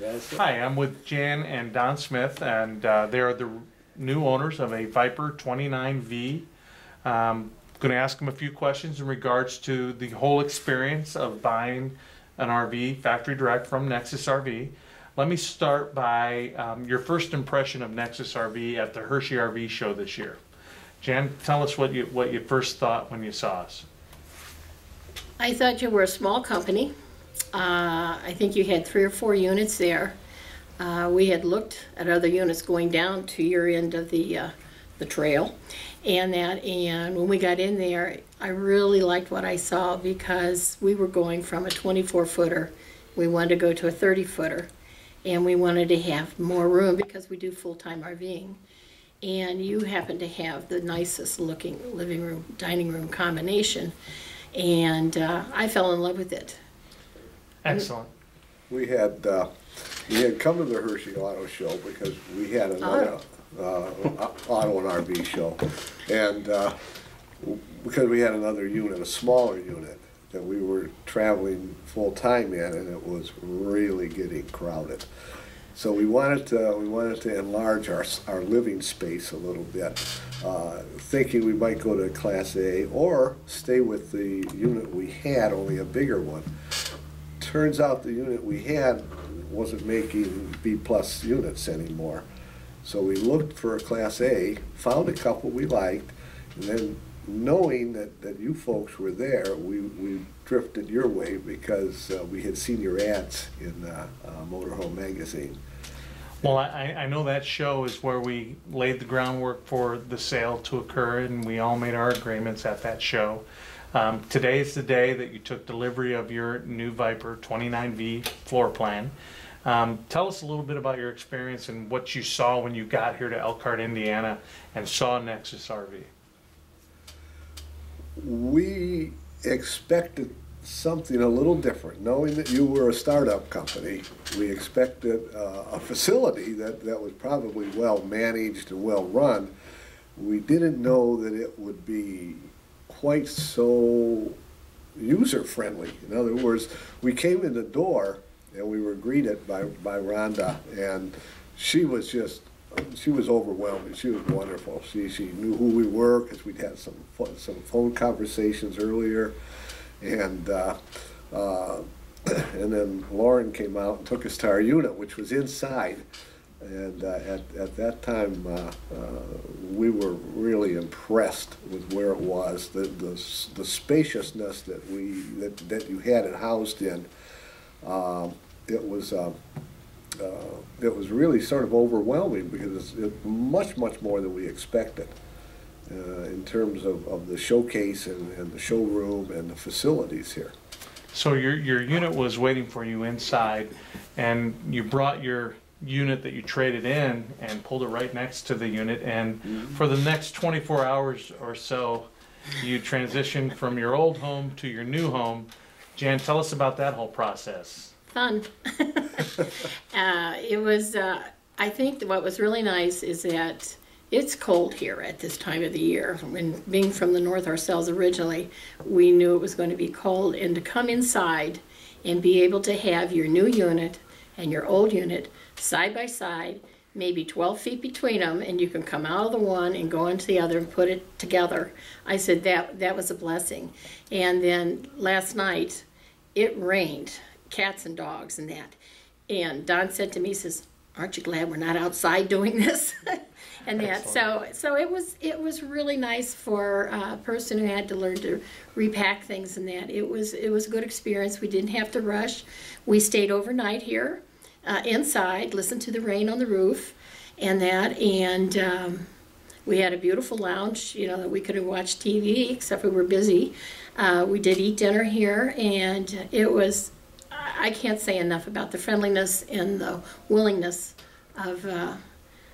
Yes. Hi, I'm with Jan and Don Smith, and they are the new owners of a Viper 29V. Going to ask them a few questions in regards to the whole experience of buying an RV factory direct from NeXus RV. Let me start by your first impression of NeXus RV at the Hershey RV show this year. Jan, tell us what you first thought when you saw us. I thought you were a small company. I think you had 3 or 4 units there. We had looked at other units going down to your end of the trail, and when we got in there, I really liked what I saw because we were going from a 24-footer. We wanted to go to a 30-footer, and we wanted to have more room because we do full-time RVing. And you happen to have the nicest looking living room, dining room combination, and I fell in love with it. Excellent. We had come to the Hershey Auto Show because we had another auto and RV show, and because we had another unit, a smaller unit that we were traveling full time in, and it was really getting crowded. So we wanted to enlarge our living space a little bit, thinking we might go to Class A or stay with the unit we had, only a bigger one. Turns out the unit we had wasn't making B-plus units anymore. So we looked for a Class A, found a couple we liked, and then knowing that you folks were there, we drifted your way because we had seen your ads in Motorhome magazine. Well, I know that show is where we laid the groundwork for the sale to occur, and we all made our agreements at that show. Today is the day that you took delivery of your new Viper 29V floor plan. Tell us a little bit about your experience and what you saw when you got here to Elkhart, Indiana and saw NeXus RV. We expected something a little different. Knowing that you were a startup company, we expected a facility that was probably well managed and well run. We didn't know that it would be quite so user-friendly. In other words, we came in the door and we were greeted by Rhonda, and she was overwhelming. She was wonderful. She knew who we were because we'd had some phone conversations earlier, and then Lauren came out and took us to our unit, which was inside. And at that time, we were really impressed with where it was, the spaciousness that you had it housed in. It was really sort of overwhelming because it's much more than we expected in terms of the showcase and the showroom and the facilities here. So your unit was waiting for you inside, and you brought your unit that you traded in and pulled it right next to the unit, and for the next 24 hours or so you transitioned from your old home to your new home. Jan, tell us about that whole process. Fun. It was I think what was really nice is that it's cold here at this time of the year. When being from the north ourselves originally, we knew it was going to be cold, and to come inside and be able to have your new unit and your old unit side by side, maybe 12 feet between them, and you can come out of the one and go into the other and put it together. I said that was a blessing. And then last night it rained, cats and dogs and that. And Don said to me, he says, "Aren't you glad we're not outside doing this?" and that. So it was really nice for a person who had to learn to repack things and that. It was a good experience. We didn't have to rush. We stayed overnight here. Inside, listened to the rain on the roof and that, and we had a beautiful lounge, that we could have watched TV, except we were busy. We did eat dinner here, and it was, I can't say enough about the friendliness and the willingness of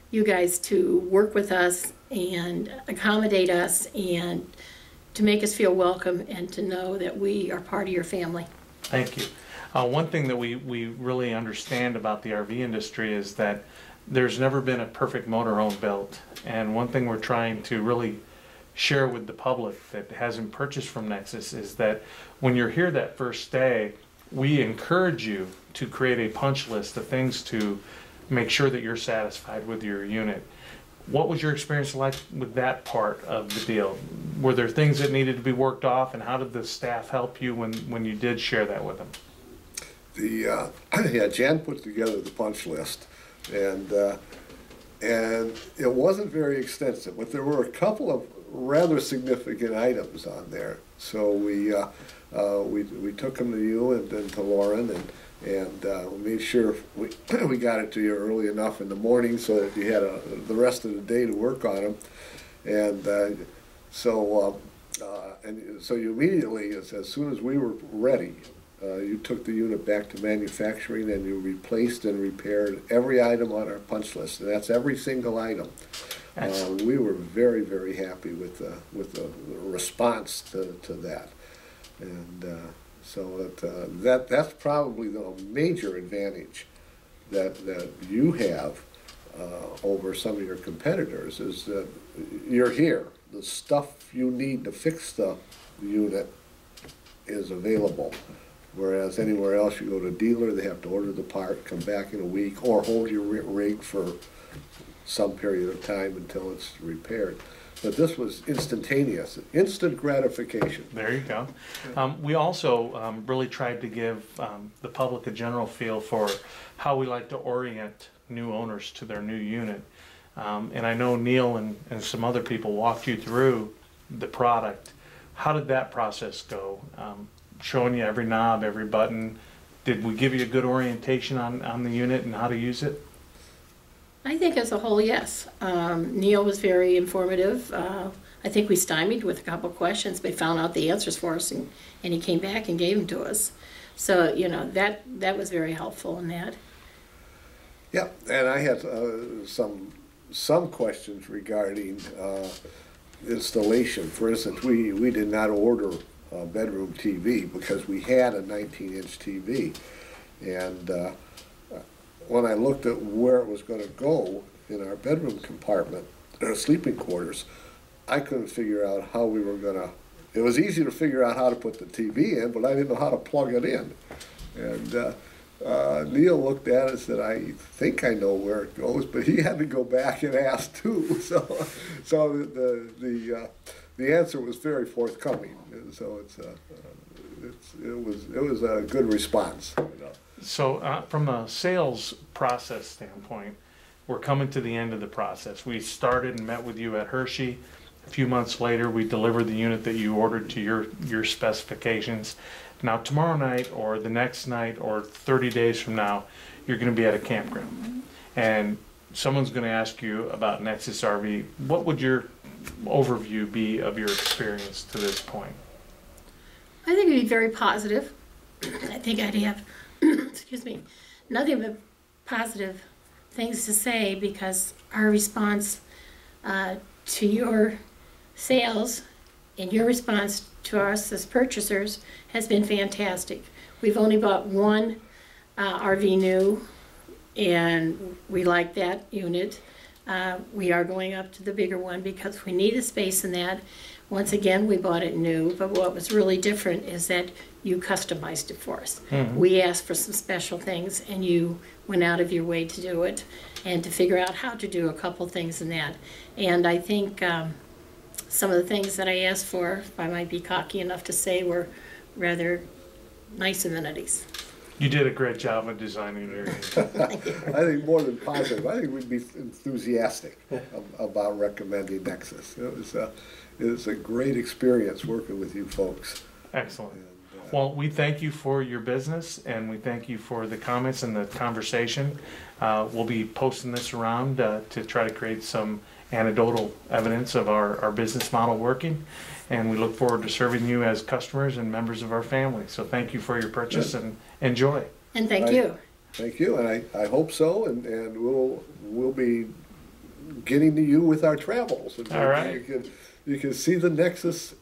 you guys to work with us and accommodate us and to make us feel welcome and to know that we are part of your family. Thank you. One thing that we really understand about the RV industry is that there's never been a perfect motorhome built. And one thing we're trying to really share with the public that hasn't purchased from NeXus is that when you're here that first day, we encourage you to create a punch list of things to make sure that you're satisfied with your unit. What was your experience like with that part of the deal? Were there things that needed to be worked off, and how did the staff help you when you did share that with them? Yeah, Jan put together the punch list, and it wasn't very extensive, but there were a couple of rather significant items on there. So we took them to you and then to Lauren, and we made sure we got it to you early enough in the morning so that you had the rest of the day to work on them. And so you immediately, as soon as we were ready, you took the unit back to manufacturing and you replaced and repaired every item on our punch list, and that's every single item. We were very, very happy with the response to that, and so that's probably the major advantage that you have over some of your competitors, is that you're here. The stuff you need to fix the unit is available. Whereas anywhere else, you go to a dealer, they have to order the part, come back in a week, or hold your rig for some period of time until it's repaired. But this was instantaneous, instant gratification. There you go. We also really tried to give the public a general feel for how we like to orient new owners to their new unit. And I know Neil and some other people walked you through the product. How did that process go? Showing you every knob, every button. Did we give you a good orientation on the unit and how to use it? I think as a whole, yes. Neil was very informative. I think we stymied with a couple questions, but found out the answers for us, and he came back and gave them to us. So, you know, that was very helpful in that. Yeah, and I had some questions regarding installation. For instance, we did not order a bedroom TV because we had a 19-inch TV, and when I looked at where it was going to go in our bedroom compartment, our sleeping quarters, I couldn't figure out how we were going to. It was easy to figure out how to put the TV in, but I didn't know how to plug it in. And Neil looked at it and said, "I think I know where it goes," but he had to go back and ask too. So the answer was very forthcoming. And so it was a good response. You know. So from a sales process standpoint, we're coming to the end of the process. We started and met with you at Hershey. A few months later, we delivered the unit that you ordered to your specifications. Now tomorrow night or the next night or 30 days from now, you're going to be at a campground. And someone's going to ask you about NeXus RV. What would your overview be of your experience to this point? I think it'd be very positive. I think I'd have, excuse me, nothing but positive things to say, because our response to your sales and your response to us as purchasers has been fantastic. We've only bought one RV new, and we like that unit. We are going up to the bigger one because we need a space in that. Once again, we bought it new, but what was really different is that you customized it for us. Mm-hmm. We asked for some special things, and you went out of your way to do it and to figure out how to do a couple things in that. And I think some of the things that I asked for, if I might be cocky enough to say, were rather nice amenities. You did a great job of designing your unit. I think more than positive, I think we'd be enthusiastic about recommending NeXus. It was a great experience working with you folks. Excellent. Well, we thank you for your business, and we thank you for the comments and the conversation. We'll be posting this around to try to create some anecdotal evidence of our business model working, and we look forward to serving you as customers and members of our family. So thank you for your purchase, and enjoy. And thank you. Thank you, and I hope so, and we'll be getting to you with our travels. And all right. You can see the NeXus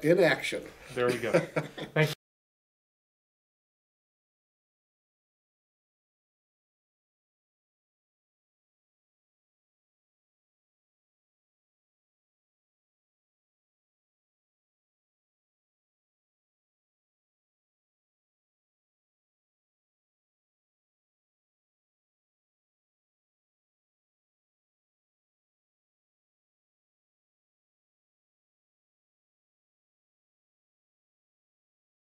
in action. There we go. Thank you.